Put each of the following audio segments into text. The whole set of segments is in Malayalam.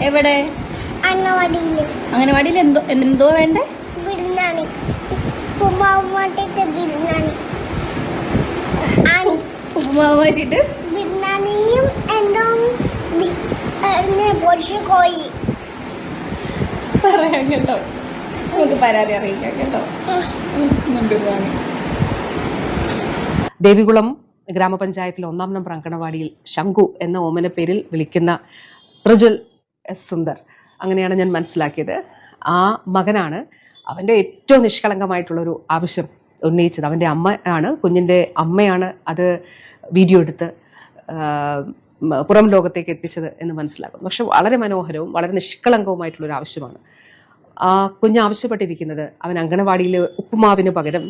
എവിടെ? അംഗനവാടിയിൽ എന്തോ വേണ്ടേ? ബിരിയാണി. ഉപ്പുമാവ് മാറ്റിട്ട് ബിരിയാണിയും എന്തോ പൊടിച്ചു കോഴി പറയാം കേട്ടോ. നമുക്ക് പരാതി അറിയിക്കാം കേട്ടോ. ബിരിയാണി. ദേവികുളം ഗ്രാമപഞ്ചായത്തിലെ 1-ാം നമ്പർ അങ്കണവാടിയിൽ ശംഖു എന്ന ഓമന പേരിൽ വിളിക്കുന്ന പ്രജ്വൽ എസ് സുന്ദർ, അങ്ങനെയാണ് ഞാൻ മനസ്സിലാക്കിയത്. ആ മകനാണ് അവൻ്റെ ഏറ്റവും നിഷ്കളങ്കമായിട്ടുള്ളൊരു ആവശ്യം ഉന്നയിച്ചത്. അവൻ്റെ അമ്മ ആണ്, കുഞ്ഞിൻ്റെ അമ്മയാണ് അത് വീഡിയോ എടുത്ത് പുറം ലോകത്തേക്ക് എത്തിച്ചത് എന്ന് മനസ്സിലാക്കുന്നു. പക്ഷെ വളരെ മനോഹരവും വളരെ നിഷ്കളങ്കവുമായിട്ടുള്ളൊരു ആവശ്യമാണ്. ആ കുഞ്ഞ് ആവശ്യപ്പെട്ടിരിക്കുന്നത് അവൻ അങ്കണവാടിയിൽ ഉപ്പുമാവിന് പകരം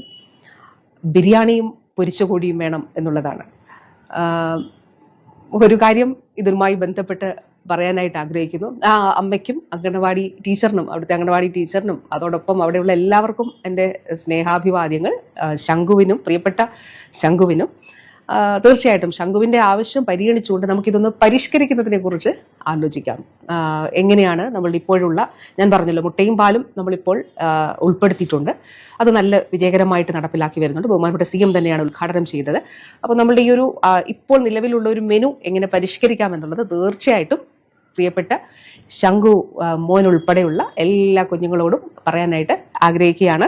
ബിരിയാണിയും പൊരിച്ച കോഴിയും വേണം എന്നുള്ളതാണ്. ഒരു കാര്യം ഇതുമായി ബന്ധപ്പെട്ട് പറയാനായിട്ട് ആഗ്രഹിക്കുന്നു. ആ അമ്മയ്ക്കും അങ്കണവാടി ടീച്ചറിനും അവിടുത്തെ അങ്കണവാടി ടീച്ചറിനും അതോടൊപ്പം അവിടെയുള്ള എല്ലാവർക്കും എൻ്റെ സ്നേഹാഭിവാദ്യങ്ങൾ. ശംഖുവിനും, പ്രിയപ്പെട്ട ശംഖുവിനും തീർച്ചയായിട്ടും ശംഖുവിൻ്റെ ആവശ്യം പരിഗണിച്ചുകൊണ്ട് നമുക്കിതൊന്ന് പരിഷ്കരിക്കുന്നതിനെ കുറിച്ച് ആലോചിക്കാം. എങ്ങനെയാണ് നമ്മളുടെ ഇപ്പോഴുള്ള, ഞാൻ പറഞ്ഞല്ലോ, മുട്ടയും പാലും നമ്മളിപ്പോൾ ഉൾപ്പെടുത്തിയിട്ടുണ്ട്. അത് നല്ല വിജയകരമായിട്ട് നടപ്പിലാക്കി വരുന്നുണ്ട്. ബഹുമാനപ്പെട്ട CM തന്നെയാണ് ഉദ്ഘാടനം ചെയ്തത്. അപ്പോൾ നമ്മളുടെ ഈ ഒരു ഇപ്പോൾ നിലവിലുള്ള ഒരു മെനു എങ്ങനെ പരിഷ്കരിക്കാം എന്നുള്ളത് തീർച്ചയായിട്ടും പ്രിയപ്പെട്ട ശംഖു മോൻ ഉൾപ്പെടെയുള്ള എല്ലാ കുഞ്ഞുങ്ങളോടും പറയാനായിട്ട് ആഗ്രഹിക്കുകയാണ്.